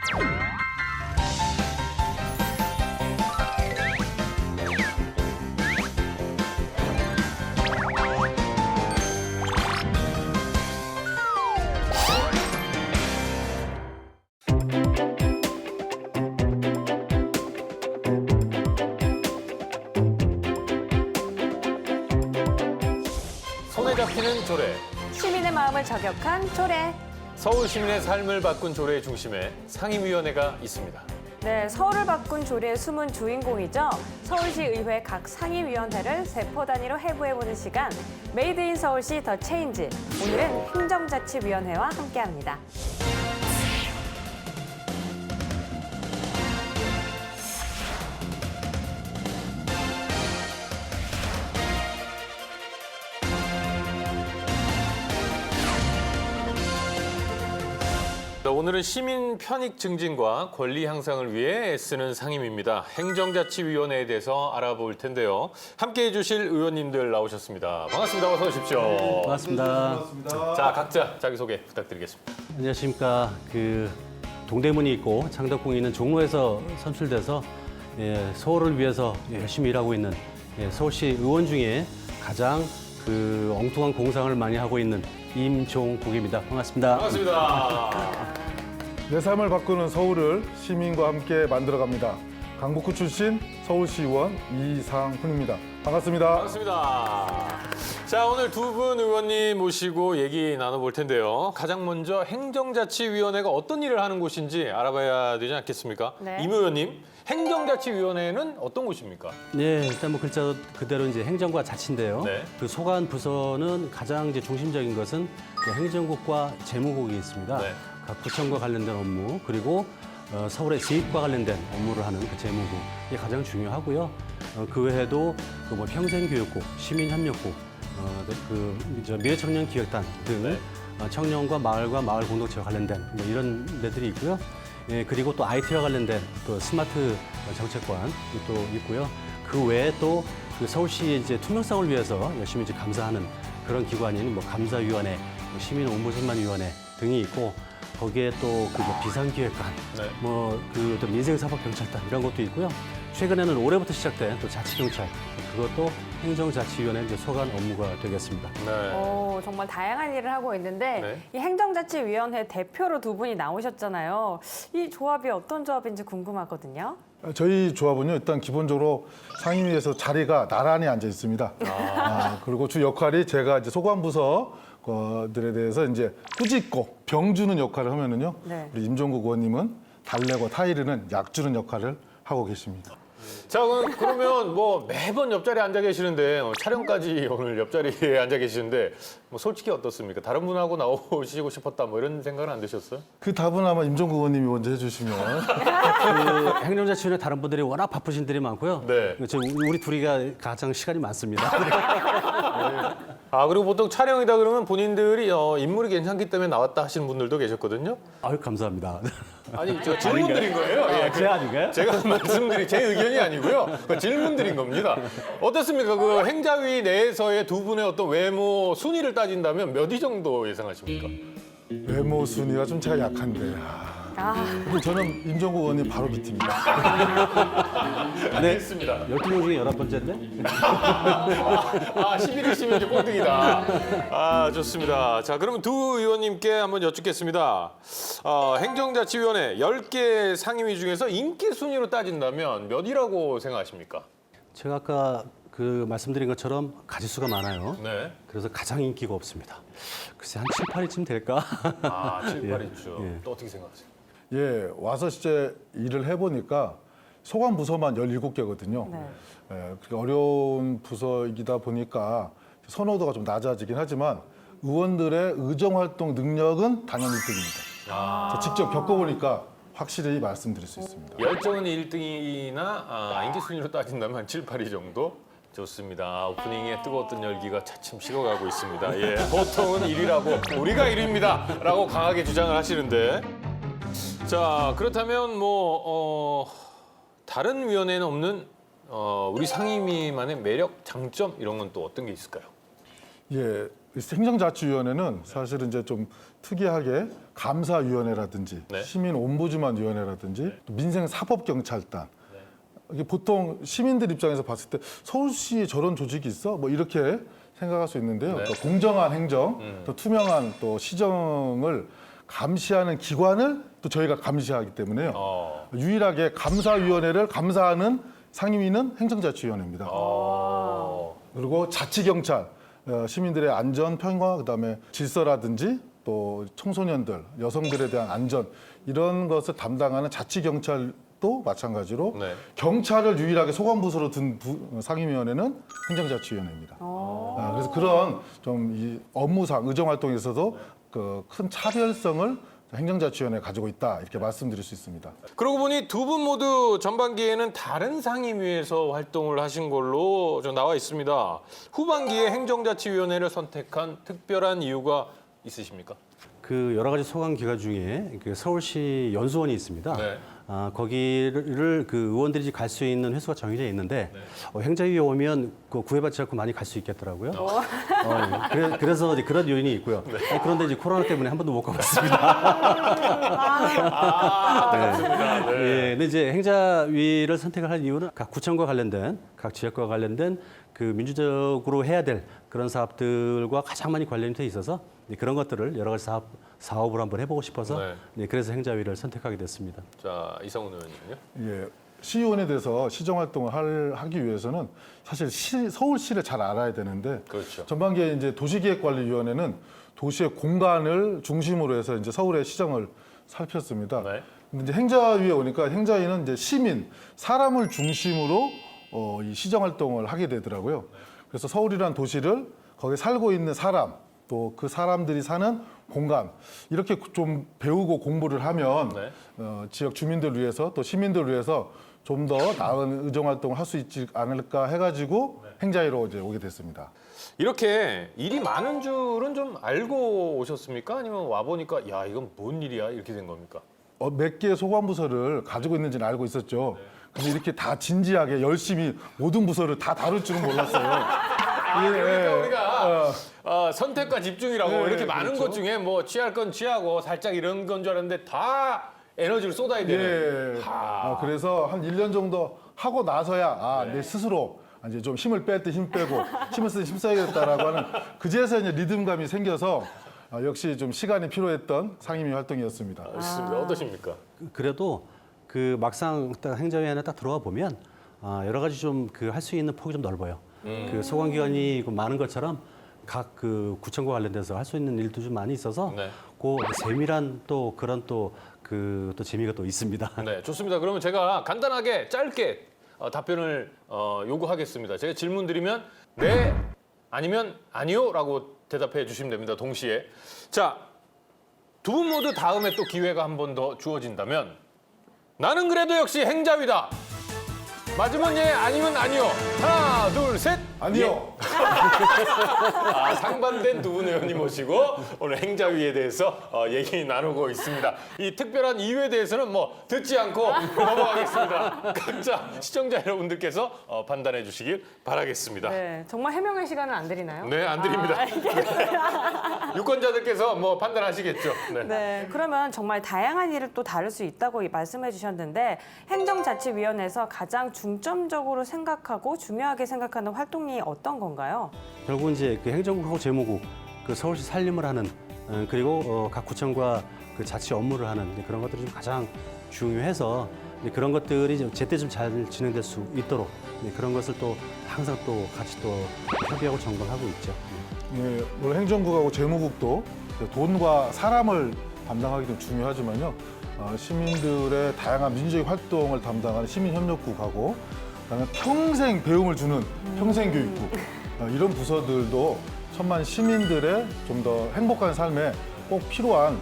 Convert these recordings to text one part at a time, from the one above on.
손에 잡히는 조례. 시민의 마음을 저격한 조례. 서울 시민의 삶을 바꾼 조례의 중심에 상임위원회가 있습니다. 네, 서울을 바꾼 조례의 숨은 주인공이죠. 서울시 의회 각 상임위원회를 세포 단위로 해부해보는 시간. 메이드 인 서울시 더 체인지. 오늘은 행정자치위원회와 함께합니다. 오늘은 시민 편익 증진과 권리 향상을 위해 애쓰는 상임위입니다. 행정자치위원회에 대해서 알아볼 텐데요. 함께해 주실 의원님들 나오셨습니다. 반갑습니다. 어서 오십시오. 반갑습니다. 자, 각자 자기소개 부탁드리겠습니다. 안녕하십니까. 동대문이 있고 창덕궁이 있는 종로에서 선출돼서 서울을 위해서 열심히 일하고 있는 서울시 의원 중에 가장 엉뚱한 공상을 많이 하고 있는 임종국입니다. 반갑습니다. 반갑습니다. 내 삶을 바꾸는 서울을 시민과 함께 만들어갑니다. 강북구 출신 서울시의원 이상훈입니다. 반갑습니다. 반갑습니다. 자, 오늘 두 분 의원님 모시고 얘기 나눠볼 텐데요. 가장 먼저 행정자치위원회가 어떤 일을 하는 곳인지 알아봐야 되지 않겠습니까? 네. 임 의원님, 행정자치위원회는 어떤 곳입니까? 네, 일단 글자 그대로 이제 행정과 자치인데요. 네. 소관 부서는 가장 이제 중심적인 것은 행정국과 재무국이 있습니다. 네. 각 구청과 관련된 업무 그리고 서울의 세입과 관련된 업무를 하는 그 재무국 이게 가장 중요하고요. 그 외에도 평생교육국, 시민협력국, 미래청년기획단 등 네. 청년과 마을 공동체와 관련된 이런 데들이 있고요. 그리고 또 IT와 관련된 또 스마트 정책관 또 있고요. 그 외에 또 서울시의 이제 투명성을 위해서 열심히 이제 감사하는 그런 기관인 감사위원회, 시민옴부dsman위원회 등이 있고 거기에 또 비상기획관, 네. 또 민생사법경찰단 이런 것도 있고요. 최근에는 올해부터 시작된 또 자치경찰 그것도 행정자치위원회 이제 소관 업무가 되겠습니다. 네. 오, 정말 다양한 일을 하고 있는데 네. 이 행정자치위원회 대표로 두 분이 나오셨잖아요. 이 조합이 어떤 조합인지 궁금하거든요. 저희 조합은요, 일단 기본적으로 상임위에서 자리가 나란히 앉아 있습니다. 그리고 주 역할이 제가 이제 소관부서들에 대해서 이제 꾸짖고 병 주는 역할을 하면은요, 네. 우리 임종국 의원님은 달래고 타이르는 약 주는 역할을 하고 계십니다. 자, 그러면 매번 옆자리에 앉아 계시는데 촬영까지 오늘 옆자리에 앉아 계시는데 솔직히 어떻습니까? 다른 분하고 나오시고 싶었다 이런 생각은 안 드셨어요? 그 답은 아마 임종국 의원님이 먼저 해주시면. 행정자치위원회 다른 분들이 워낙 바쁘신 분들이 많고요. 네. 우리 둘이가 가장 시간이 많습니다. 그리고 보통 촬영이다 그러면 본인들이 인물이 괜찮기 때문에 나왔다 하시는 분들도 계셨거든요. 아유, 감사합니다. 아니, 제가 질문 드린 거예요. 예, 제 아닌가요? 제가 말씀드린 제 의견이 아니고요. 질문 드린 겁니다. 어떻습니까? 행자위 내에서의 두 분의 어떤 외모 순위를 따진다면 몇 위 정도 예상하십니까? 외모 순위가 좀 제가 약한데. 근데 저는 임종국 의원님 바로 밑입니다. 알겠습니다. 12명 중에 11번째인데? 11위 시면 이제 꼴등이다. 좋습니다. 자, 그러면 두 의원님께 한번 여쭙겠습니다. 행정자치위원회 10개 상임위 중에서 인기 순위로 따진다면 몇 위라고 생각하십니까? 제가 아까 말씀드린 것처럼 가지수가 많아요. 네. 그래서 가장 인기가 없습니다. 글쎄 한 7, 8위쯤 될까? 7, 8위죠. 예. 또 어떻게 생각하세요? 예, 와서 진짜 일을 해보니까 소관 부서만 17개거든요. 네. 그렇게 어려운 부서이다 보니까 선호도가 좀 낮아지긴 하지만 의원들의 의정활동 능력은 당연히 1등입니다. 제가 직접 겪어보니까 확실히 말씀드릴 수 있습니다. 열정은 1등이나 인기 순위로 따진다면 한 7, 8위 정도? 좋습니다. 오프닝에 뜨거웠던 열기가 차츰 식어가고 있습니다. 예, 보통은 1위라고 우리가 1위입니다 라고 강하게 주장을 하시는데 자, 그렇다면 다른 위원회에는 없는 우리 상임위만의 매력, 장점 이런 건 또 어떤 게 있을까요? 예, 행정자치위원회는 사실은 이제 좀 특이하게 감사위원회라든지 네. 시민옴부즈만위원회라든지 또 민생사법경찰단 이게 보통 시민들 입장에서 봤을 때 서울시에 저런 조직이 있어? 뭐 이렇게 생각할 수 있는데요. 네. 또 공정한 행정, 또 투명한 또 시정을 감시하는 기관을 또 저희가 감시하기 때문에요. 유일하게 감사위원회를 감사하는 상임위는 행정자치위원회입니다. 그리고 자치경찰, 시민들의 안전, 평화, 그다음에 질서라든지 또 청소년들, 여성들에 대한 안전 이런 것을 담당하는 자치경찰도 마찬가지로 네. 경찰을 유일하게 소관부서로 둔 상임위원회는 행정자치위원회입니다. 그래서 그런 좀 이 업무상 의정활동에서도 그 큰 차별성을 행정자치위원회가 가지고 있다 이렇게 말씀드릴 수 있습니다. 그러고 보니 두 분 모두 전반기에는 다른 상임위에서 활동을 하신 걸로 좀 나와 있습니다. 후반기에 행정자치위원회를 선택한 특별한 이유가 있으십니까? 그 여러 가지 소관 기관 중에 그 서울시 연수원이 있습니다. 네. 거기를 그 의원들이 갈 수 있는 횟수가 정해져 있는데 행자위에 오면 그 구애받지 않고 많이 갈 수 있겠더라고요. 그래서 이제 그런 요인이 있고요. 그런데 이제 코로나 때문에 한 번도 못 가봤습니다. 맞습니다. 네. 예, 근데 이제 행자위를 선택을 할 이유는 각 구청과 관련된, 각 지역과 관련된 그 민주적으로 해야 될 그런 사업들과 가장 많이 관련이 돼 있어서 그런 것들을 여러 가지 사업을 한번 해보고 싶어서 그래서 행자위를 선택하게 됐습니다. 자, 이상훈 의원님은요? 예, 시의원에 대해서 시정활동을 하기 위해서는 사실 서울시를 잘 알아야 되는데 그렇죠. 전반기에 이제 도시계획관리위원회는 도시의 공간을 중심으로 해서 이제 서울의 시정을 살폈습니다. 네. 근데 이제 행자위에 오니까 행자위는 이제 시민, 사람을 중심으로 이 시정활동을 하게 되더라고요. 그래서 서울이라는 도시를 거기 살고 있는 사람, 또 그 사람들이 사는 공간 이렇게 좀 배우고 공부를 하면 네. 지역 주민들을 위해서 또 시민들을 위해서 좀 더 나은 의정활동을 할 수 있지 않을까 해가지고 행자위로 이제 오게 됐습니다. 이렇게 일이 많은 줄은 좀 알고 오셨습니까? 아니면 와 보니까 야 이건 뭔 일이야 이렇게 된 겁니까? 몇 개의 소관부서를 가지고 있는지는 알고 있었죠. 근데 이렇게 다 진지하게 열심히 모든 부서를 다 다룰 줄은 몰랐어요. 그러니까 우리가 선택과 집중이라고 네, 이렇게 많은 그렇죠. 것 중에 뭐 취할 건 취하고 살짝 이런 건 줄 알았는데 다 에너지를 쏟아야 되는. 예. 그래서 한 1년 정도 하고 나서야 내 스스로 이제 좀 힘을 뺄 때 힘 빼고 힘을 쓸 때 힘 써야겠다라고 하는 그제서 이제 리듬감이 생겨서 역시 좀 시간이 필요했던 상임위 활동이었습니다. 좋습니다. 어떠십니까? 그래도 그 막상 딱 행자위 안에 딱 들어와 보면 여러 가지 좀 그 할 수 있는 폭이 좀 넓어요. 그 소관기관이 많은 것처럼 각 그 구청과 관련돼서 할 수 있는 일도 좀 많이 있어서 네. 그 세밀한 또 그런 또 재미가 또 있습니다. 네, 좋습니다. 그러면 제가 간단하게 짧게 답변을 요구하겠습니다. 제가 질문 드리면 네, 아니면 아니요라고 대답해 주시면 됩니다. 동시에. 자, 두 분 모두 다음에 또 기회가 한 번 더 주어진다면 나는 그래도 역시 행자위다. 맞으면 예, 아니면 아니요. 하나, 둘, 셋. 아니요. 상반된 두 분 의원님 모시고 오늘 행자위에 대해서 얘기 나누고 있습니다. 이 특별한 이유에 대해서는 뭐 듣지 않고 넘어가겠습니다. 각자 시청자 여러분들께서 판단해 주시길 바라겠습니다. 네, 정말 해명의 시간을 안 드리나요? 네, 안 드립니다. 유권자들께서 뭐 판단하시겠죠. 네. 네, 그러면 정말 다양한 일을 또 다룰 수 있다고 말씀해 주셨는데 행정자치위원회에서 가장 중점적으로 생각하고 중요하게 생각하는 활동이 어떤 건가요? 결국은 이제 그 행정국하고 재무국, 그 서울시 살림을 하는 그리고 각 구청과 그 자치 업무를 하는 그런 것들이 좀 가장 중요해서 그런 것들이 좀 제때 좀 잘 진행될 수 있도록 그런 것을 또 항상 또 같이 또 협의하고 점검하고 있죠. 예, 물론 행정국하고 재무국도 돈과 사람을 담당하기 좀 중요하지만요. 시민들의 다양한 민주적 활동을 담당하는 시민협력국하고 그다음에 평생 배움을 주는 평생교육국 이런 부서들도 천만 시민들의 좀 더 행복한 삶에 꼭 필요한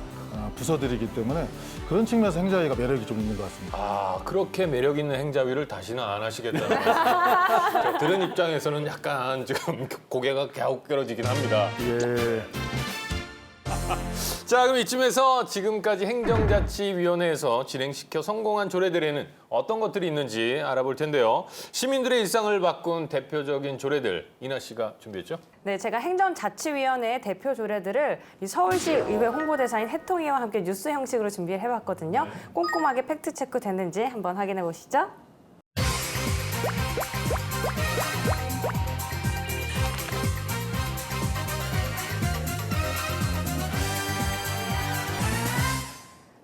부서들이기 때문에 그런 측면에서 행자위가 매력이 좀 있는 것 같습니다. 그렇게 매력 있는 행자위를 다시는 안 하시겠다는 말씀. 들은 입장에서는 약간 지금 고개가 갸웃거려지긴 합니다. 예. 자, 그럼 이쯤에서 지금까지 행정자치위원회에서 진행시켜 성공한 조례들에는 어떤 것들이 있는지 알아볼 텐데요. 시민들의 일상을 바꾼 대표적인 조례들, 이나 씨가 준비했죠? 네, 제가 행정자치위원회의 대표 조례들을 이 서울시 의회 홍보대사인 해통이와 함께 뉴스 형식으로 준비를 해봤거든요. 꼼꼼하게 팩트체크 됐는지 한번 확인해 보시죠.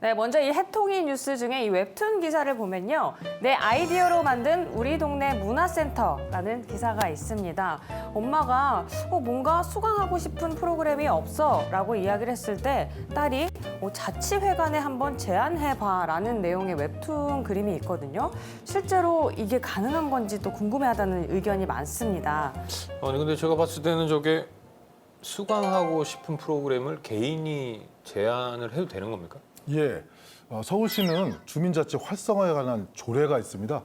네, 먼저 이 해통이 뉴스 중에 이 웹툰 기사를 보면요. 내 아이디어로 만든 우리 동네 문화센터라는 기사가 있습니다. 엄마가 뭔가 수강하고 싶은 프로그램이 없어 라고 이야기를 했을 때 딸이 자치회관에 한번 제안해봐라는 내용의 웹툰 그림이 있거든요. 실제로 이게 가능한 건지 또 궁금해하다는 의견이 많습니다. 아니, 근데 제가 봤을 때는 저게 수강하고 싶은 프로그램을 개인이 제안을 해도 되는 겁니까? 예, 서울시는 주민자치 활성화에 관한 조례가 있습니다.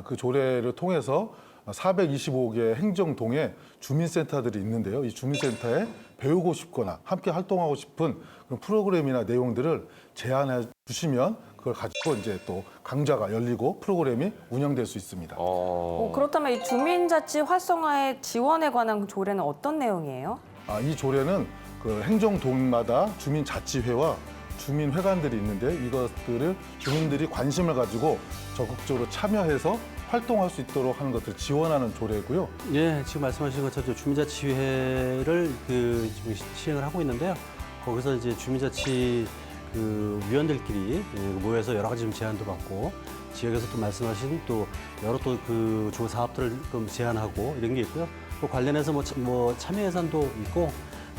그 조례를 통해서 425개 행정동에 주민센터들이 있는데요. 이 주민센터에 배우고 싶거나 함께 활동하고 싶은 그런 프로그램이나 내용들을 제안해 주시면 그걸 가지고 이제 또 강좌가 열리고 프로그램이 운영될 수 있습니다. 그렇다면 이 주민자치 활성화의 지원에 관한 조례는 어떤 내용이에요? 이 조례는 그 행정동마다 주민자치회와 주민회관들이 있는데 이것들을 주민들이 관심을 가지고 적극적으로 참여해서 활동할 수 있도록 하는 것을 지원하는 조례고요. 예, 지금 말씀하신 것처럼 주민자치회를 지금 시행을 하고 있는데요. 거기서 이제 주민자치 위원들끼리 모여서 여러 가지 좀 제안도 받고 지역에서 또 말씀하신 또 여러 또 그 좋은 사업들을 좀 제안하고 이런 게 있고요. 또 관련해서 뭐 참여 예산도 있고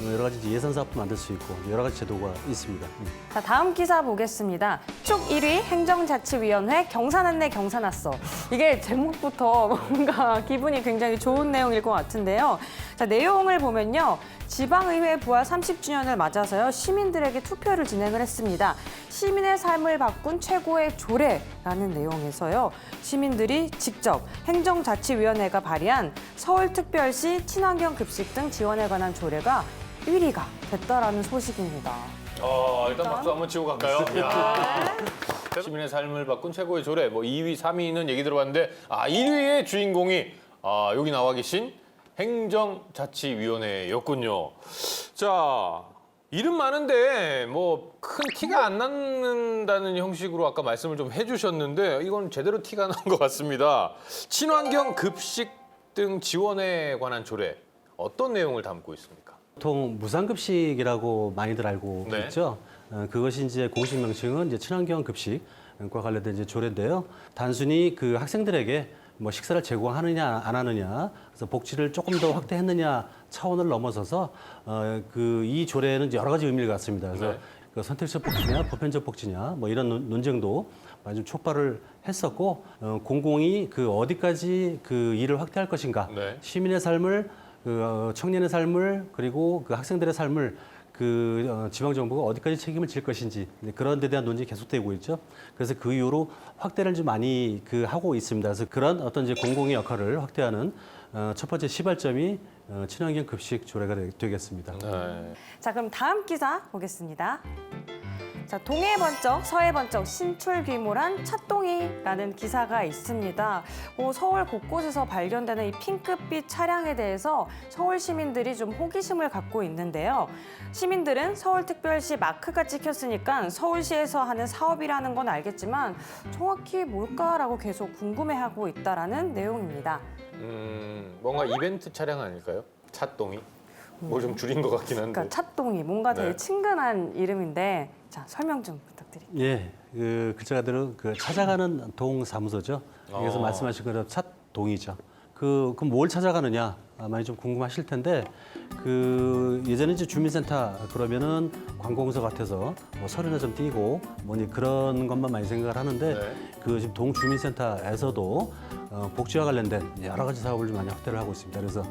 여러 가지 예산 사업도 만들 수 있고 여러 가지 제도가 있습니다. 자, 다음 기사 보겠습니다. 축 1위 행정자치위원회 경사났네 경사났어. 이게 제목부터 뭔가 기분이 굉장히 좋은 내용일 것 같은데요. 자, 내용을 보면요. 지방의회 부활 30주년을 맞아서요. 시민들에게 투표를 진행을 했습니다. 시민의 삶을 바꾼 최고의 조례라는 내용에서요. 시민들이 직접 행정자치위원회가 발의한 서울특별시 친환경 급식 등 지원에 관한 조례가 1위가 됐다라는 소식입니다. 일단 박수 한번 치고 갈까요? 야. 시민의 삶을 바꾼 최고의 조례, 2위, 3위는 얘기 들어봤는데 1위의 주인공이 여기 나와 계신 행정자치위원회였군요. 자, 이름 많은데 큰 티가 안 나는다는 형식으로 아까 말씀을 좀 해주셨는데 이건 제대로 티가 난 것 같습니다. 친환경 급식 등 지원에 관한 조례, 어떤 내용을 담고 있습니까? 보통 무상급식이라고 많이들 알고 네. 있죠. 그것이 이제 공식 명칭은 이제 친환경 급식과 관련된 이제 조례인데요. 단순히 그 학생들에게 식사를 제공하느냐 안 하느냐, 그래서 복지를 조금 더 확대했느냐 차원을 넘어서서 이 조례는 여러 가지 의미를 갖습니다. 그래서 네. 그 선택적 복지냐, 보편적 복지냐, 이런 논쟁도 많이 좀 촉발을 했었고, 공공이 어디까지 그 일을 확대할 것인가, 네. 시민의 삶을 청년의 삶을 그리고 그 학생들의 삶을 지방 정부가 어디까지 책임을 질 것인지 그런 데 대한 논쟁이 계속되고 있죠. 그래서 그 이후로 확대를 좀 많이 하고 있습니다. 그래서 그런 어떤 이제 공공의 역할을 확대하는 첫 번째 시발점이 친환경 급식 조례가 되겠습니다. 네. 자, 그럼 다음 기사 보겠습니다. 자, 동해 번쩍, 서해 번쩍 신출 귀몰한 찻동이라는 기사가 있습니다. 서울 곳곳에서 발견되는 이 핑크빛 차량에 대해서 서울 시민들이 좀 호기심을 갖고 있는데요. 시민들은 서울특별시 마크가 찍혔으니까 서울시에서 하는 사업이라는 건 알겠지만 정확히 뭘까라고 계속 궁금해하고 있다라는 내용입니다. 뭔가 이벤트 차량 아닐까요? 찻동이? 뭘 좀 줄인 것 같긴 한데. 그러니까 찻동이 뭔가 되게 네. 친근한 이름인데 자, 설명 좀 부탁드립니다. 예, 글자 그대로 찾아가는 동사무소죠. 여기서 말씀하신 그대로 찻동이죠. 그럼 뭘 찾아가느냐 많이 좀 궁금하실 텐데 예전에 이제 주민센터 그러면은 관공서 같아서 서류나 좀 띄고 그런 것만 많이 생각을 하는데 네. 지금 동주민센터에서도 복지와 관련된 여러 가지 사업을 좀 많이 확대를 하고 있습니다. 그래서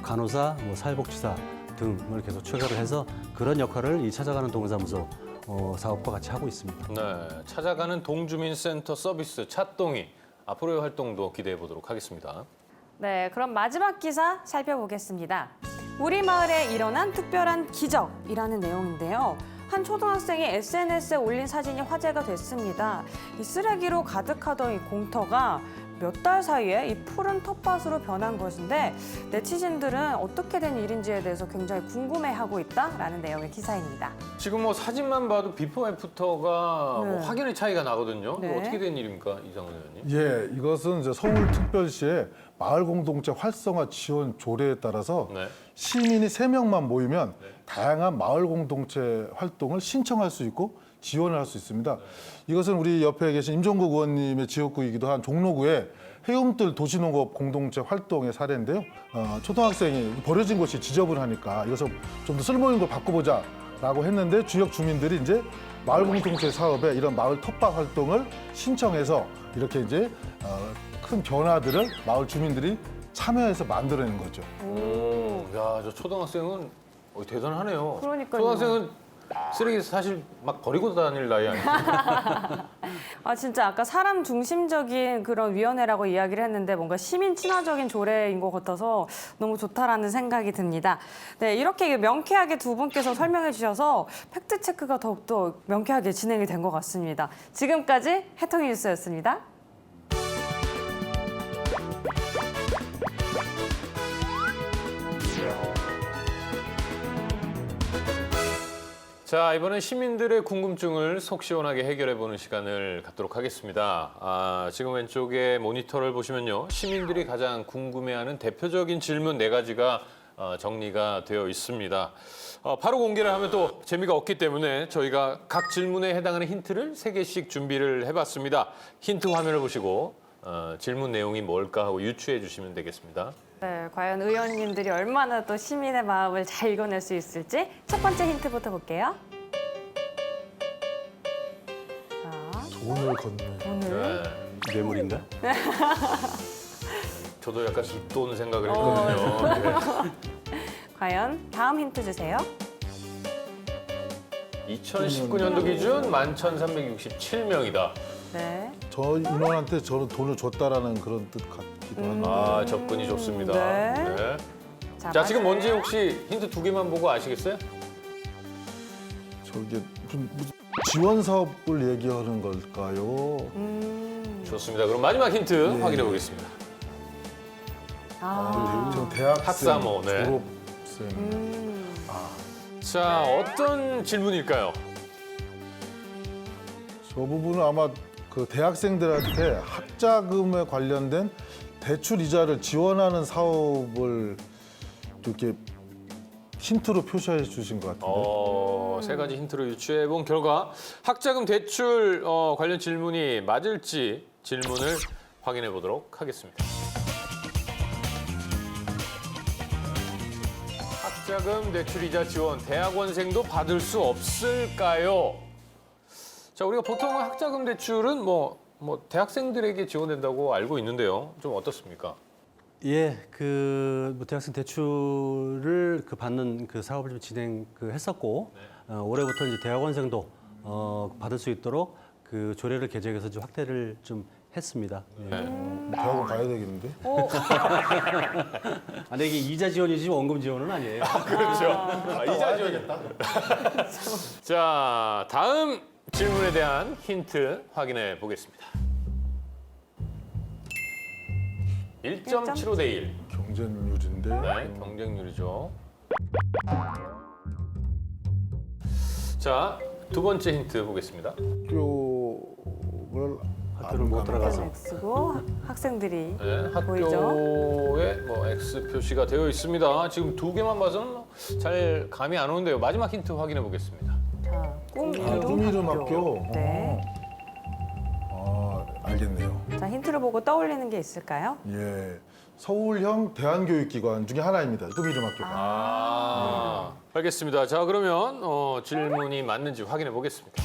간호사, 사회복지사 등을 계속 추가를 해서 그런 역할을 이 찾아가는 동사무소 사업과 같이 하고 있습니다. 네, 찾아가는 동주민센터 서비스 찻동이 앞으로의 활동도 기대해 보도록 하겠습니다. 네, 그럼 마지막 기사 살펴보겠습니다. 우리 마을에 일어난 특별한 기적이라는 내용인데요. 한 초등학생이 SNS에 올린 사진이 화제가 됐습니다. 이 쓰레기로 가득하던 이 공터가 몇 달 사이에 이 푸른 텃밭으로 변한 것인데 네티즌들은 어떻게 된 일인지에 대해서 굉장히 궁금해하고 있다라는 내용의 기사입니다. 지금 뭐 사진만 봐도 비포 애프터가 네. 뭐 확연히 차이가 나거든요. 네. 이거 어떻게 된 일입니까, 이상훈 의원님? 예, 이것은 이제 서울특별시의 마을 공동체 활성화 지원 조례에 따라서 네. 시민이 3명만 모이면 다양한 마을 공동체 활동을 신청할 수 있고 지원을 할 수 있습니다. 이것은 우리 옆에 계신 임종국 의원님의 지역구이기도 한 종로구의 해움뜰 도시농업 공동체 활동의 사례인데요. 초등학생이 버려진 곳이 지저분하니까 이것을 좀 더 쓸모있는 걸 바꿔보자라고 했는데 지역 주민들이 이제 마을 공동체 사업에 이런 마을 텃밭 활동을 신청해서 이렇게 이제 큰 변화들을 마을 주민들이 참여해서 만들어낸 거죠. 야, 저 초등학생은 대단하네요. 그러니까요. 초등학생은 쓰레기 사실 막 버리고 다닐 나이 아니에요? 아 진짜 아까 사람 중심적인 그런 위원회라고 이야기를 했는데 뭔가 시민 친화적인 조례인 것 같아서 너무 좋다라는 생각이 듭니다. 네, 이렇게 명쾌하게 두 분께서 설명해 주셔서 팩트 체크가 더욱더 명쾌하게 진행이 된 것 같습니다. 지금까지 해통이 뉴스였습니다. 자, 이번엔 시민들의 궁금증을 속 시원하게 해결해보는 시간을 갖도록 하겠습니다. 지금 왼쪽에 모니터를 보시면요. 시민들이 가장 궁금해하는 대표적인 질문 4가지가 정리가 되어 있습니다. 바로 공개를 하면 또 재미가 없기 때문에 저희가 각 질문에 해당하는 힌트를 3개씩 준비를 해봤습니다. 힌트 화면을 보시고 질문 내용이 뭘까 하고 유추해 주시면 되겠습니다. 네, 과연 의원님들이 얼마나 또 시민의 마음을 잘 읽어낼 수 있을지 첫 번째 힌트부터 볼게요. 자, 돈을 걷는. 오늘 뇌물인가? 저도 약간 뒷돈 생각을 했거든요. 과연 다음 힌트 주세요. 2019년도 기준 11,367명이다. 네. 저 인원한테 저는 돈을 줬다라는 그런 뜻 같기도 한데. 접근이 좋습니다. 네. 자, 지금 맞아요. 뭔지 혹시 힌트 2개만 보고 아시겠어요? 저게 무슨 지원 사업을 얘기하는 걸까요? 좋습니다. 그럼 마지막 힌트 확인해 보겠습니다. 저 대학생, 학사모, 네. 졸업생. 자, 어떤 질문일까요? 저 부분은 아마 그 대학생들한테 학자금에 관련된 대출 이자를 지원하는 사업을 이렇게 힌트로 표시해 주신 것 같은데. 3가지 힌트로 유추해 본 결과 학자금 대출 관련 질문이 맞을지 질문을 확인해 보도록 하겠습니다. 학자금 대출 이자 지원 대학원생도 받을 수 없을까요? 자, 우리가 보통 학자금 대출은 뭐 대학생들에게 지원된다고 알고 있는데요. 좀 어떻습니까? 예, 뭐 대학생 대출을 받는 그 사업을 좀 했었고 올해부터 이제 대학원생도 받을 수 있도록 그 조례를 개정해서 좀 확대를 좀 했습니다. 예. 대학원 가야 되겠는데? 근데 이게 이자 지원이지 원금 지원은 아니에요. 그렇죠. 이자 지원이겠다. 자, 다음 질문에 대한 힌트 확인해 보겠습니다. 1.75대 1. 경쟁률인데. 네, 경쟁률이죠. 자, 2번째 힌트 보겠습니다. 학교를 학교를 못 들어가서. X고 학생들이 네, 보이죠? 학교에 X 표시가 되어 있습니다. 지금 2개만 봐서는 잘 감이 안 오는데요. 마지막 힌트 확인해 보겠습니다. 자, 꿈 꿈 이름 학교. 네. 알겠네요. 자, 힌트를 보고 떠올리는 게 있을까요? 예. 서울형 대안교육기관 중에 하나입니다. 꿈 이름 학교가. 알겠습니다. 자, 그러면 질문이 맞는지 확인해 보겠습니다.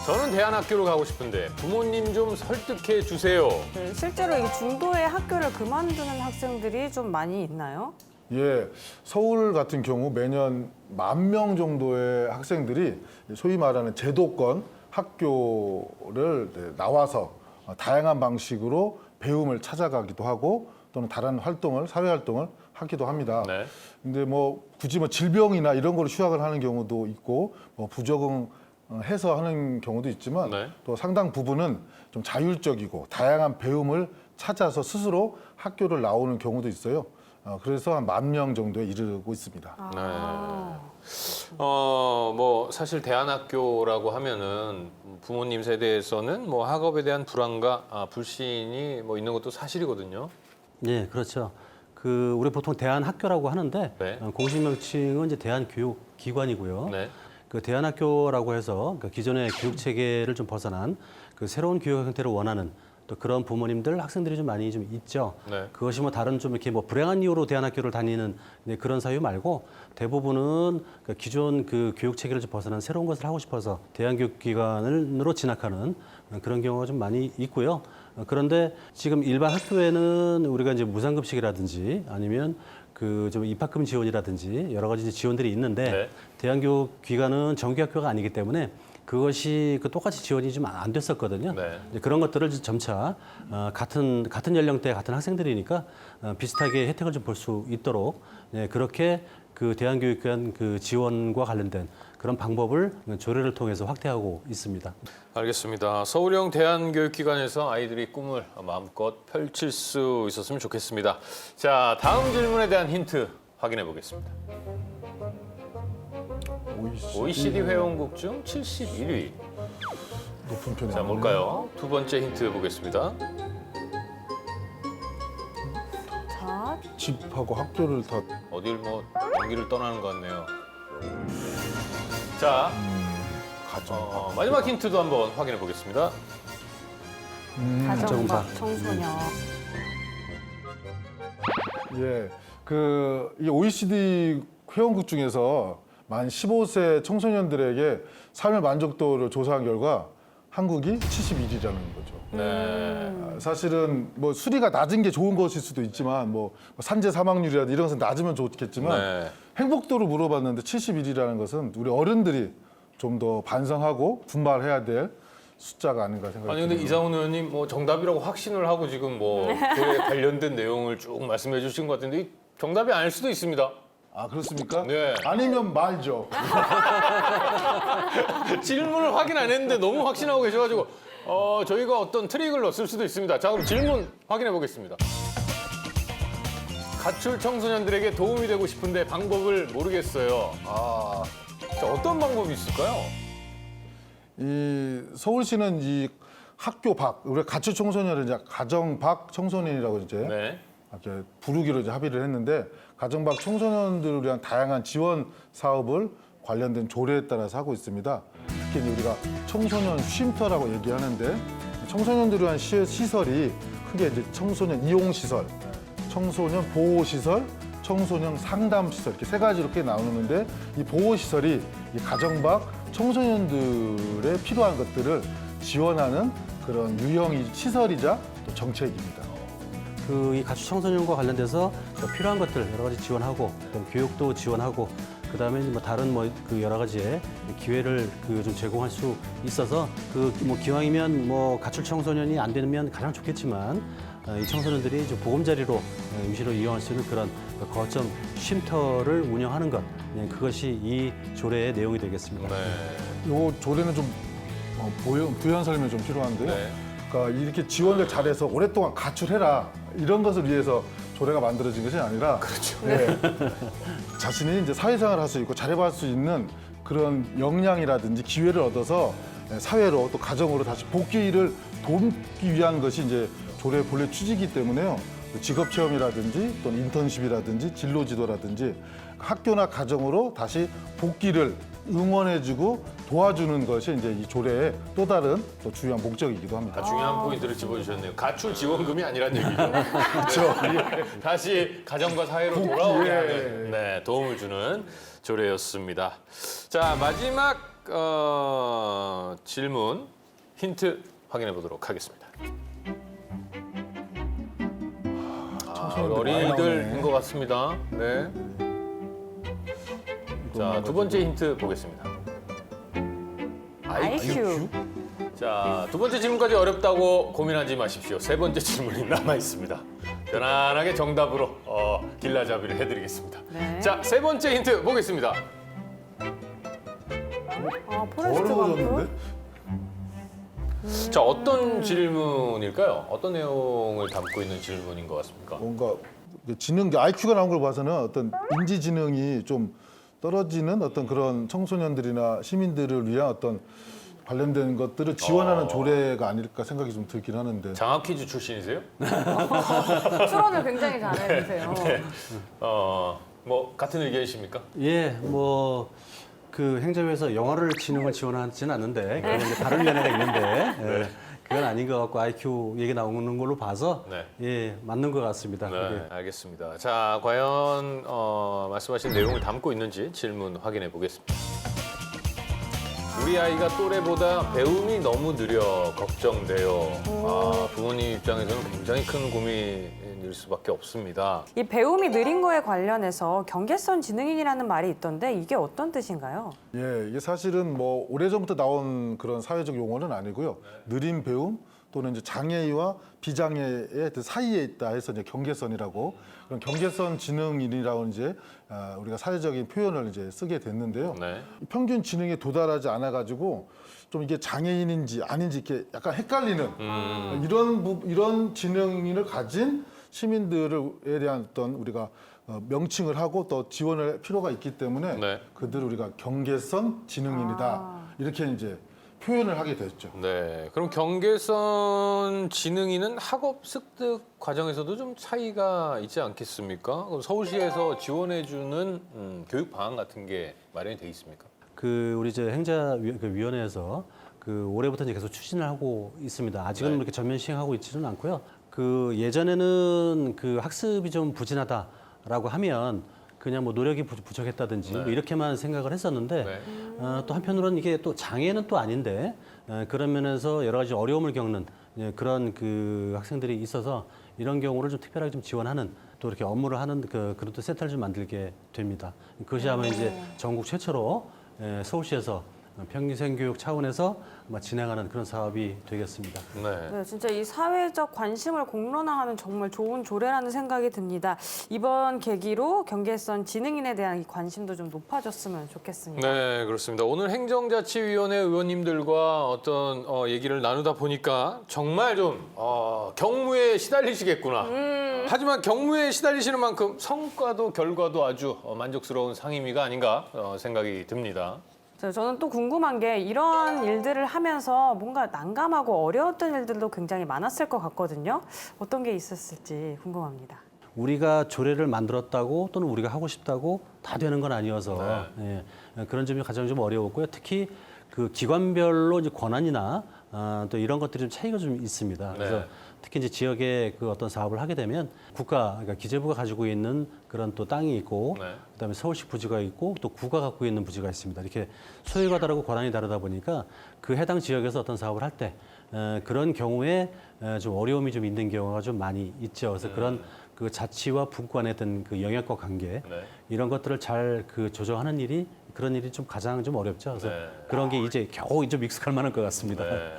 저는 대안학교로 가고 싶은데 부모님 좀 설득해 주세요. 네, 실제로 이 중도에 학교를 그만두는 학생들이 좀 많이 있나요? 예, 서울 같은 경우 매년 10,000명 정도의 학생들이 소위 말하는 제도권 학교를 나와서 다양한 방식으로 배움을 찾아가기도 하고 또는 다른 활동을, 사회 활동을 하기도 합니다. 네. 근데 뭐 굳이 뭐 질병이나 이런 걸로 휴학을 하는 경우도 있고 뭐 부적응해서 하는 경우도 있지만 네. 또 상당 부분은 좀 자율적이고 다양한 배움을 찾아서 스스로 학교를 나오는 경우도 있어요. 그래서 한 10,000명 정도에 이르고 있습니다. 네. 뭐 사실 대안학교라고 하면은 부모님 세대에서는 뭐 학업에 대한 불안과 불신이 뭐 있는 것도 사실이거든요. 예, 그렇죠. 우리 보통 대안학교라고 하는데 네. 공식 명칭은 이제 대안교육기관이고요. 네. 대안학교라고 해서 기존의 교육 체계를 좀 벗어난 새로운 교육 형태를 원하는 또 그런 부모님들, 학생들이 좀 많이 좀 있죠. 네. 그것이 뭐 다른 좀 이렇게 뭐 불행한 이유로 대안학교를 다니는 그런 사유 말고 대부분은 기존 교육 체계를 좀 벗어난 새로운 것을 하고 싶어서 대안교육기관으로 진학하는 그런 경우가 좀 많이 있고요. 그런데 지금 일반 학교에는 우리가 이제 무상급식이라든지 아니면 좀 입학금 지원이라든지 여러 가지 이제 지원들이 있는데 네. 대안교육기관은 정규학교가 아니기 때문에 그것이 똑같이 지원이 좀 안 됐었거든요. 네. 이제 그런 것들을 점차 같은 연령대 같은 학생들이니까 비슷하게 혜택을 좀 볼 수 있도록 그렇게 대안교육기관 지원과 관련된 그런 방법을 조례를 통해서 확대하고 있습니다. 알겠습니다. 서울형 대안교육기관에서 아이들이 꿈을 마음껏 펼칠 수 있었으면 좋겠습니다. 자, 다음 질문에 대한 힌트 확인해 보겠습니다. OECD 회원국 중 71위. 높은 편이네요. 자, 뭘까요? 두 번째 힌트 보겠습니다. 자, 집하고 학교를 다 어딜 뭐 연기를 떠나는 것 같네요. 자, 마지막 힌트도 한번 확인해 보겠습니다. 가정박 청소년. 예, 이 OECD 회원국 중에서 만 15세 청소년들에게 삶의 만족도를 조사한 결과 한국이 71위라는 거죠. 네. 사실은 뭐 수리가 낮은 게 좋은 것일 수도 있지만 뭐 산재 사망률이라든지 이런 것은 낮으면 좋겠지만 네. 행복도를 물어봤는데 71이라는 것은 우리 어른들이 좀 더 반성하고 분발해야 될 숫자가 아닌가 생각합니다. 아니 근데 이상훈 의원님 뭐 정답이라고 확신을 하고 지금 뭐 그에 관련된 내용을 쭉 말씀해 주신 것 같은데 이 정답이 아닐 수도 있습니다. 아 그렇습니까? 네. 아니면 말죠. 질문을 확인 안 했는데 너무 확신하고 계셔가지고 저희가 어떤 트릭을 넣었을 수도 있습니다. 자 그럼 질문 확인해 보겠습니다. 가출 청소년들에게 도움이 되고 싶은데 방법을 모르겠어요. 자, 어떤 방법이 있을까요? 이 서울시는 이 학교 밖 우리가 가출 청소년을 이제 가정 밖 청소년이라고 이제 네. 이렇게 부르기로 이제 합의를 했는데 가정 밖 청소년들을 위한 다양한 지원 사업을 관련된 조례에 따라서 하고 있습니다. 특히 이제 우리가 청소년 쉼터라고 얘기하는데 청소년들을 위한 시설이 크게 이제 청소년 이용 시설, 청소년 보호 시설, 청소년 상담 시설 이렇게 세 가지로 크게 나누는데 이 보호 시설이 이 가정 밖 청소년들의 필요한 것들을 지원하는 그런 유형 시설이자 또 정책입니다. 이 가출 청소년과 관련돼서 필요한 것들 여러 가지 지원하고 그다음 교육도 지원하고 그다음에 뭐 다른 여러 가지의 기회를 좀 제공할 수 있어서 뭐 기왕이면 뭐 가출 청소년이 안 되면 가장 좋겠지만 이 청소년들이 좀 보금자리로 임시로 이용할 수 있는 그런 거점 쉼터를 운영하는 것 그것이 이 조례의 내용이 되겠습니다. 네. 요 조례는 좀 부연 설명이 좀 필요한데요. 네. 그러니까 이렇게 지원을 잘해서 오랫동안 가출해라 이런 것을 위해서 조례가 만들어진 것이 아니라 그렇죠. 네. 자신이 이제 사회생활을 할 수 있고 자립할 수 있는 그런 역량이라든지 기회를 얻어서 사회로 또 가정으로 다시 복귀를 돕기 위한 것이 이제 조례의 본래 취지이기 때문에요. 직업 체험이라든지 또는 인턴십이라든지 진로 지도라든지 학교나 가정으로 다시 복귀를 응원해주고 도와주는 것이 이제 이 조례의 또 다른 또 중요한 목적이기도 합니다. 중요한 포인트를 짚어주셨네요. 가출 지원금이 아니란 얘기죠. 그렇죠. 다시 가정과 사회로 돌아오게 하는 네, 도움을 주는 조례였습니다. 자 마지막 질문 힌트 확인해 보도록 하겠습니다. 어린이들인 것 같습니다. 네. 자, 두 번째 힌트 보겠습니다. IQ. 자, 두 번째 질문까지 어렵다고 고민하지 마십시오. 세 번째 질문이 남아 있습니다. 편안하게 정답으로 길라잡이를 해드리겠습니다. 네. 자, 세 번째 힌트 보겠습니다. 포레스트 검프. 어려워졌는데? 자, 어떤 질문일까요? 어떤 내용을 담고 있는 질문인 것 같습니까? 뭔가 지능, IQ가 나온 걸 봐서는 어떤 인지 지능이 좀 떨어지는 어떤 그런 청소년들이나 시민들을 위한 어떤 관련된 것들을 지원하는 조례가 아닐까 생각이 좀 들긴 하는데. 장학 퀴즈 출신이세요? 추론을 굉장히 잘해주세요. 뭐 같은 의견이십니까? 예, 뭐 그 행정부에서 영어를 지능을 지원하지는 않는데 그건 이제 다른 면회가 있는데 예, 그건 아닌 것 같고 IQ 얘기 나오는 걸로 봐서 네. 예, 맞는 것 같습니다. 네, 그게. 알겠습니다. 자, 과연 말씀하신 내용을 담고 있는지 질문 확인해 보겠습니다. 우리 아이가 또래보다 배움이 너무 느려 걱정돼요. 부모님 입장에서는 굉장히 큰 고민일 수밖에 없습니다. 이 배움이 느린 거에 관련해서 경계선 지능인이라는 말이 있던데 이게 어떤 뜻인가요? 예, 이게 사실은 뭐 오래전부터 나온 그런 사회적 용어는 아니고요. 느린 배움 또는 이제 장애와 비장애의 그 사이에 있다 해서 이제 경계선이라고 그런 경계선 지능인이라고 이제 우리가 사회적인 표현을 이제 쓰게 됐는데요. 네. 평균 지능에 도달하지 않아 가지고 좀 이게 장애인인지 아닌지 이렇게 약간 헷갈리는 이런 지능인을 가진 시민들에 대한 어떤 우리가 명칭을 하고 또 지원할 필요가 있기 때문에 네. 그들을 우리가 경계선 지능인이다 이렇게 이제 표현을 하게 됐죠. 네. 그럼 경계선 지능인은 학업 습득 과정에서도 좀 차이가 있지 않겠습니까? 그럼 서울시에서 지원해주는 교육 방안 같은 게 마련이 돼 있습니까? 그 우리 이제 행자위원회에서 그 올해부터 이제 계속 추진을 하고 있습니다. 아직은 네. 그렇게 전면 시행하고 있지는 않고요. 그 예전에는 그 학습이 좀 부진하다라고 하면 그냥 뭐 노력이 부족했다든지 뭐 이렇게만 생각을 했었는데 네. 또 한편으로는 이게 또 장애는 또 아닌데 그런 면에서 여러 가지 어려움을 겪는 그런 그 학생들이 있어서 이런 경우를 좀 특별하게 좀 지원하는 또 이렇게 업무를 하는 그런 또 센터를 좀 만들게 됩니다. 그것이 아마 이제 전국 최초로 서울시에서 평생 교육 차원에서 아마 진행하는 그런 사업이 되겠습니다. 네. 네, 진짜 이 사회적 관심을 공론화하는 정말 좋은 조례라는 생각이 듭니다. 이번 계기로 경계선 지능인에 대한 이 관심도 좀 높아졌으면 좋겠습니다. 네, 그렇습니다. 오늘 행정자치위원회 의원님들과 어떤 얘기를 나누다 보니까 정말 좀 경무에 시달리시겠구나. 하지만 경무에 시달리시는 만큼 성과도 결과도 아주 만족스러운 상임위가 아닌가 생각이 듭니다. 저는 또 궁금한 게 이런 일들을 하면서 뭔가 난감하고 어려웠던 일들도 굉장히 많았을 것 같거든요. 어떤 게 있었을지 궁금합니다. 우리가 조례를 만들었다고 또는 우리가 하고 싶다고 다 되는 건 아니어서 예, 그런 점이 가장 좀 어려웠고요. 특히 그 기관별로 이제 권한이나 또 이런 것들이 좀 차이가 좀 있습니다. 그래서 네. 특히 이제 지역에 그 어떤 사업을 하게 되면 그러니까 기재부가 가지고 있는 그런 또 땅이 있고 네. 그다음에 서울시 부지가 있고 또 구가 갖고 있는 부지가 있습니다. 이렇게 소유가 다르고 권한이 다르다 보니까 그 해당 지역에서 어떤 사업을 할 때 그런 경우에 좀 어려움이 좀 있는 경우가 좀 많이 있죠. 그래서 그런 그 자치와 분권의 어떤 그 영역과 관계 네. 이런 것들을 잘 그 조정하는 일이 그런 일이 좀 가장 좀 어렵죠. 그래서 네. 그런 게 이제 겨우 좀 익숙할 만한 것 같습니다. 네.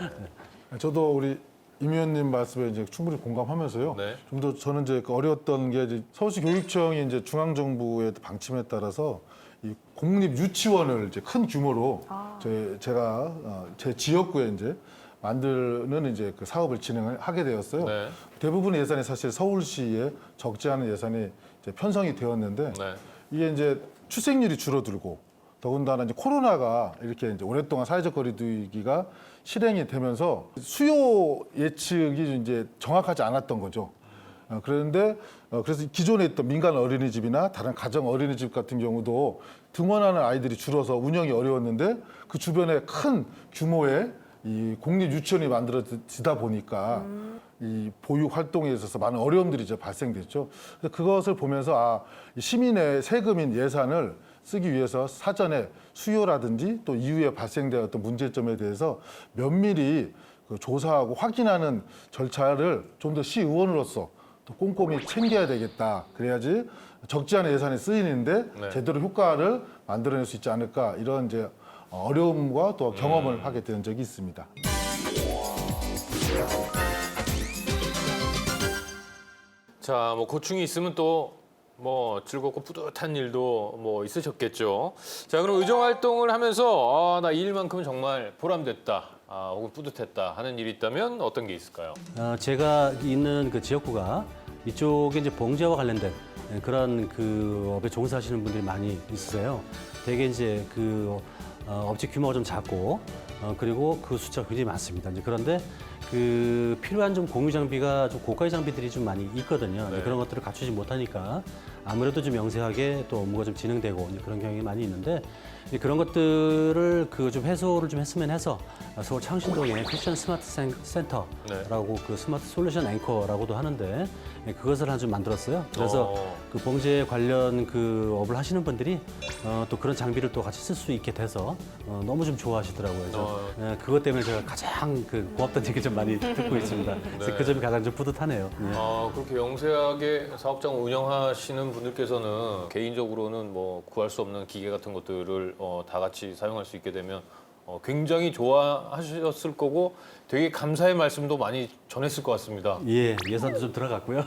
저도 우리 임 의원님 말씀에 이제 충분히 공감하면서요. 네. 좀 더 저는 이제 그 어려웠던 게 이제 서울시 교육청이 이제 중앙정부의 방침에 따라서 이 공립 유치원을 이제 큰 규모로 제가 제 지역구에 이제 만드는 이제 그 사업을 진행을 하게 되었어요. 네. 대부분의 예산이 사실 서울시에 적지 않은 예산이 이제 편성이 되었는데 네. 이게 이제 출생률이 줄어들고 더군다나 이제 코로나가 이렇게 이제 오랫동안 사회적 거리두기가 실행이 되면서 수요 예측이 이제 정확하지 않았던 거죠. 그런데 그래서 기존에 있던 민간 어린이집이나 다른 가정 어린이집 같은 경우도 등원하는 아이들이 줄어서 운영이 어려웠는데 그 주변에 큰 규모의 이 공립 유치원이 만들어지다 보니까 이 보육 활동에 있어서 많은 어려움들이 이제 발생됐죠. 그래서 그것을 보면서 이 시민의 세금인 예산을 쓰기 위해서 사전에 수요라든지 또 이후에 발생되었던 문제점에 대해서 면밀히 그 조사하고 확인하는 절차를 좀 더 시의원으로서 또 꼼꼼히 챙겨야 되겠다. 그래야지 적지 않은 예산이 쓰이는데 네. 제대로 효과를 만들어낼 수 있지 않을까 이런 이제 어려움과 또 경험을 하게 된 적이 있습니다. 자, 뭐 고충이 있으면 또 뭐 즐겁고 뿌듯한 일도 뭐 있으셨겠죠. 자, 그럼 의정 활동을 하면서 나 이 일만큼은 정말 보람됐다, 혹은 뿌듯했다 하는 일이 있다면 어떤 게 있을까요? 제가 있는 그 지역구가 이쪽에 이제 봉제와 관련된 그런 그 업에 종사하시는 분들이 많이 있으세요. 대개 이제 그 업체 규모가 좀 작고 그리고 그 숫자가 굉장히 많습니다. 이제 그런데 그 필요한 좀 공유 장비가 좀 고가의 장비들이 좀 많이 있거든요. 네. 그런 것들을 갖추지 못하니까 아무래도 좀 영세하게 또 업무가 좀 진행되고 이제 그런 경향이 많이 있는데 이제 그런 것들을 그 좀 해소를 좀 했으면 해서 서울 창신동에 패션 스마트 센터라고 그 스마트 솔루션 앵커라고도 하는데 그것을 하나 좀 만들었어요. 그래서 그 봉제 관련 그 업을 하시는 분들이 또 그런 장비를 또 같이 쓸 수 있게 돼서 너무 좀 좋아하시더라고요. 그래서 그것 때문에 제가 가장 그 고맙다는 얘기 좀 많이 듣고 있습니다. 그래서 그 점이 가장 좀 뿌듯하네요. 그렇게 영세하게 사업장을 운영하시는 분들께서는 개인적으로는 뭐 구할 수 없는 기계 같은 것들을 다 같이 사용할 수 있게 되면 굉장히 좋아하셨을 거고 되게 감사의 말씀도 많이 전했을 것 같습니다. 예, 예산도 좀 들어갔고요.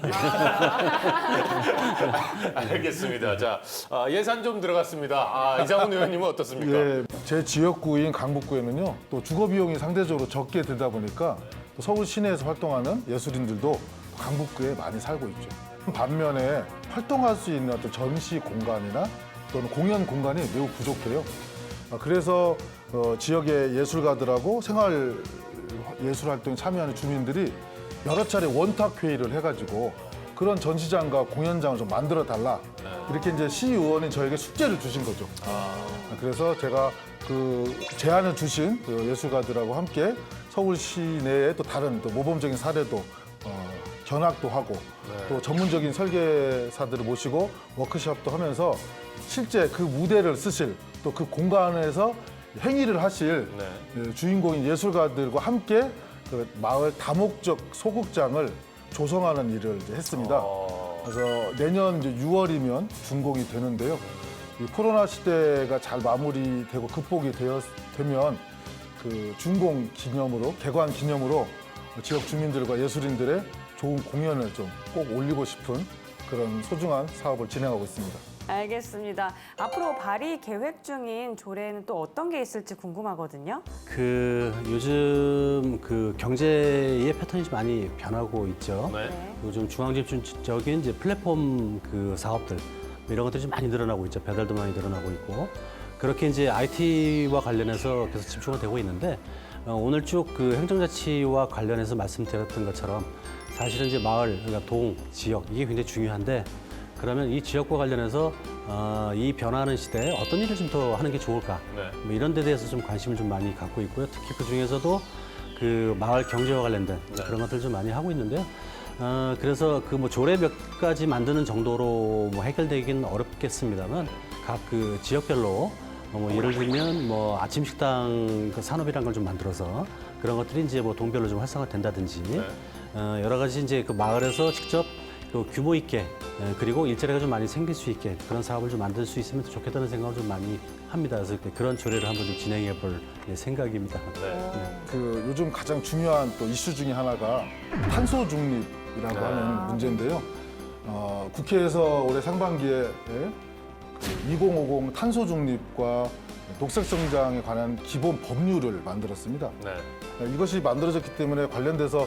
알겠습니다. 자, 예산 좀 들어갔습니다. 이장훈 의원님은 어떻습니까? 예, 제 지역구인 강북구에는요, 또 주거 비용이 상대적으로 적게 들다 보니까 또 서울 시내에서 활동하는 예술인들도 강북구에 많이 살고 있죠. 반면에 활동할 수 있는 어떤 전시 공간이나 또는 공연 공간이 매우 부족해요. 그래서 지역의 예술가들하고 생활 예술 활동에 참여하는 주민들이 여러 차례 원탁 회의를 해가지고 그런 전시장과 공연장을 좀 만들어 달라. 이렇게 이제 시의원이 저에게 숙제를 주신 거죠. 그래서 제가 그 제안을 주신 그 예술가들하고 함께 서울 시내에 또 다른 또 모범적인 사례도 견학도 하고 또 전문적인 설계사들을 모시고 워크숍도 하면서 실제 그 무대를 쓰실 또 그 공간에서 행위를 하실 주인공인 예술가들과 함께 그 마을 다목적 소극장을 조성하는 일을 이제 했습니다. 그래서 내년 이제 6월이면 준공이 되는데요. 이 코로나 시대가 잘 마무리되고 극복이 되면 그 준공 기념으로 개관 기념으로 지역 주민들과 예술인들의 좋은 공연을 좀 꼭 올리고 싶은 그런 소중한 사업을 진행하고 있습니다. 알겠습니다. 앞으로 발의 계획 중인 조례는 또 어떤 게 있을지 궁금하거든요. 그 요즘 그 경제의 패턴이 좀 많이 변하고 있죠. 네. 그리고 좀 중앙집중적인 이제 플랫폼 그 사업들 이런 것들이 좀 많이 늘어나고 있죠. 배달도 많이 늘어나고 있고 그렇게 이제 IT와 관련해서 계속 집중이 되고 있는데 오늘 쭉 그 행정자치와 관련해서 말씀드렸던 것처럼 사실은 이제 마을, 그러니까 동, 지역 이게 굉장히 중요한데 그러면 이 지역과 관련해서 이 변화하는 시대에 어떤 일을 좀 더 하는 게 좋을까? 뭐 이런 데 대해서 좀 관심을 좀 많이 갖고 있고요. 특히 그 중에서도 그 마을 경제와 관련된 그런 것들 좀 많이 하고 있는데요. 그래서 그 뭐 조례 몇 가지 만드는 정도로 뭐 해결되기는 어렵겠습니다만 각 그 지역별로 뭐 예를 들면 뭐 아침 식당 그 산업이라는 걸 좀 만들어서 그런 것들이 이제 뭐 동별로 좀 활성화된다든지 여러 가지 이제 그 마을에서 직접 그 규모 있게 그리고 일자리가 좀 많이 생길 수 있게 그런 사업을 좀 만들 수 있으면 좋겠다는 생각을 좀 많이 합니다. 그래서 그런 조례를 한번 좀 진행해 볼 생각입니다. 그 요즘 가장 중요한 또 이슈 중에 하나가 탄소 중립이라고 하는 문제인데요. 국회에서 올해 상반기에 그 2050 탄소 중립과 녹색 성장에 관한 기본 법률을 만들었습니다. 이것이 만들어졌기 때문에 관련돼서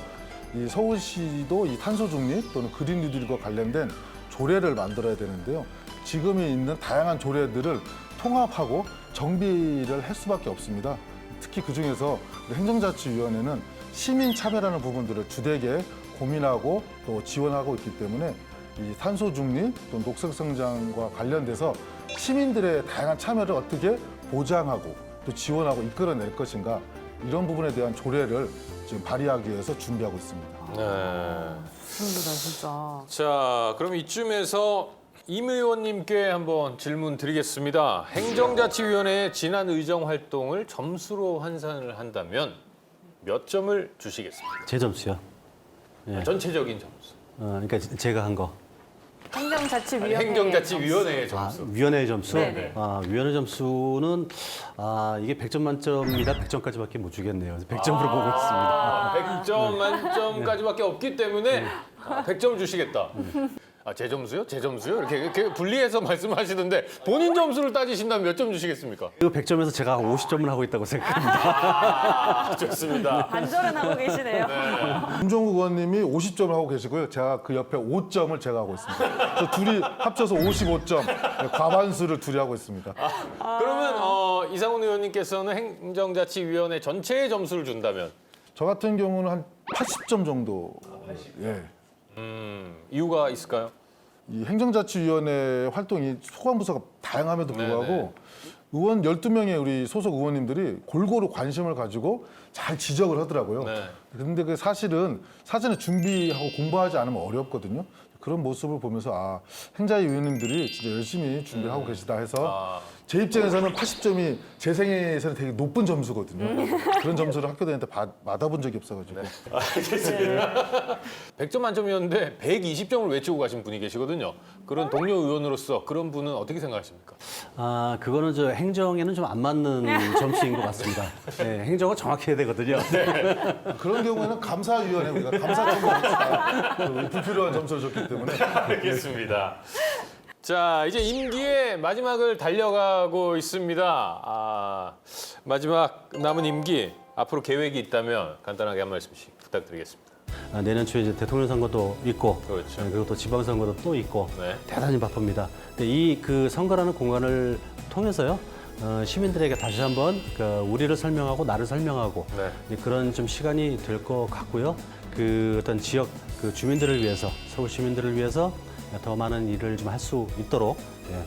이 서울시도 이 탄소 중립 또는 그린 뉴딜과 관련된 조례를 만들어야 되는데요. 지금이 있는 다양한 조례들을 통합하고 정비를 할 수밖에 없습니다. 특히 그중에서 행정자치위원회는 시민 참여라는 부분들을 주되게 고민하고 또 지원하고 있기 때문에 이 탄소 중립 또 녹색 성장과 관련돼서 시민들의 다양한 참여를 어떻게 보장하고 또 지원하고 이끌어낼 것인가 이런 부분에 대한 조례를 지금 발의하기 위해서 준비하고 있습니다. 좋습니다, 진짜. 자, 그럼 이쯤에서 임 의원님께 한번 질문 드리겠습니다. 행정자치위원회의 지난 의정 활동을 점수로 환산을 한다면 몇 점을 주시겠습니까? 제 점수요. 전체적인 점수. 그러니까 제가 한 거. 행정자치위원회. 행정자치위원회의 점수. 위원회의 점수? 네네. 위원회 점수는 이게 100점 만점이라 100점까지밖에 못 주겠네요. 100점으로 보고 있습니다. 100점 만점까지밖에 없기 때문에 100점을 주시겠다. 아, 제 점수요? 제 점수요? 이렇게 분리해서 말씀하시던데 본인 점수를 따지신다면 몇 점 주시겠습니까? 그 100점에서 제가 50점을 하고 있다고 생각합니다. 아, 좋습니다. 반절은 하고 계시네요. 김종국 의원님이 50점을 하고 계시고요. 제가 그 옆에 5점을 제가 하고 있습니다. 저 둘이 합쳐서 55점, 과반수를 둘이 하고 있습니다. 그러면 이상훈 의원님께서는 행정자치위원회 전체의 점수를 준다면 저 같은 경우는 한 80점 정도. 예. 이유가 있을까요? 이 행정자치위원회 활동이 소관부서가 다양함에도 불구하고 네네. 의원 12명의 우리 소속 의원님들이 골고루 관심을 가지고 잘 지적을 하더라고요. 네. 그런데 그 사실은 사전에 준비하고 공부하지 않으면 어렵거든요. 그런 모습을 보면서 아, 행자위 의원님들이 진짜 열심히 준비를 하고 계시다 해서 제 입장에서는 80점이 제 생애에서는 되게 높은 점수거든요. 그런 점수를 학교 다닐 때 받아본 적이 없어가지고. 알겠습니다. 100점 만점이었는데 120점을 외치고 가신 분이 계시거든요. 그런 동료 의원으로서 그런 분은 어떻게 생각하십니까? 아, 그거는 저 행정에는 좀 안 맞는 점수인 것 같습니다. 네, 행정은 정확히 해야 되거든요. 그런 경우에는 감사위원회 우리가 감사청구합시다. 불필요한 점수를 줬기 때문에. 알겠습니다. 자, 이제 임기의 마지막을 달려가고 있습니다. 마지막 남은 임기 앞으로 계획이 있다면 간단하게 한 말씀씩 부탁드리겠습니다. 내년 초에 이제 대통령 선거도 있고, 그렇죠. 그리고 또 지방 선거도 또 있고, 네. 대단히 바쁩니다. 근데 이 그 선거라는 공간을 통해서요. 시민들에게 다시 한번 그 우리를 설명하고 나를 설명하고 네. 그런 좀 시간이 될 것 같고요. 그 어떤 지역 그 주민들을 위해서 서울 시민들을 위해서 더 많은 일을 좀 할 수 있도록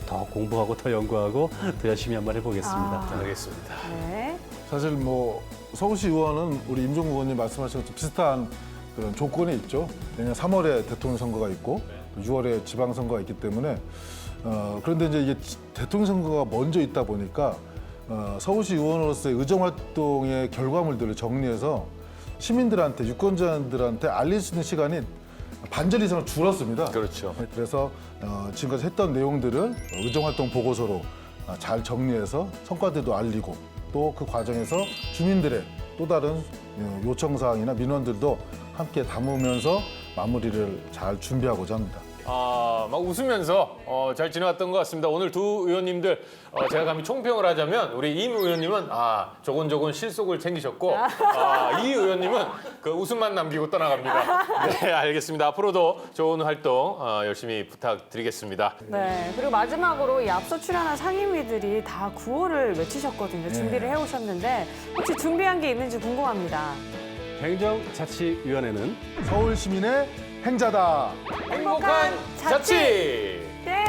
더 공부하고 더 연구하고 더 열심히 한번 해보겠습니다. 알겠습니다. 네. 사실 뭐 서울시 의원은 우리 임종국 의원님 말씀하신 것처럼 비슷한 그런 조건이 있죠. 내년 3월에 대통령 선거가 있고 6월에 지방 선거가 있기 때문에 그런데 이제 이게 대통령 선거가 먼저 있다 보니까 서울시 의원으로서의 의정 활동의 결과물들을 정리해서 시민들한테 유권자들한테 알릴 수 있는 시간이 반절 이상 줄었습니다. 그렇죠. 그래서 지금까지 했던 내용들을 의정활동 보고서로 잘 정리해서 성과들도 알리고 또 그 과정에서 주민들의 또 다른 요청사항이나 민원들도 함께 담으면서 마무리를 잘 준비하고자 합니다. 막 웃으면서 잘 지나갔던 것 같습니다. 오늘 두 의원님들 제가 감히 총평을 하자면 우리 임 의원님은 조곤조곤 실속을 챙기셨고 이 의원님은 그 웃음만 남기고 떠나갑니다. 네, 알겠습니다. 앞으로도 좋은 활동 열심히 부탁드리겠습니다. 네. 그리고 마지막으로 이 앞서 출연한 상임위들이 다 구호를 외치셨거든요. 준비를 해오셨는데 혹시 준비한 게 있는지 궁금합니다. 행정자치위원회는 서울 시민의 행자다. 행복한 자치! 네.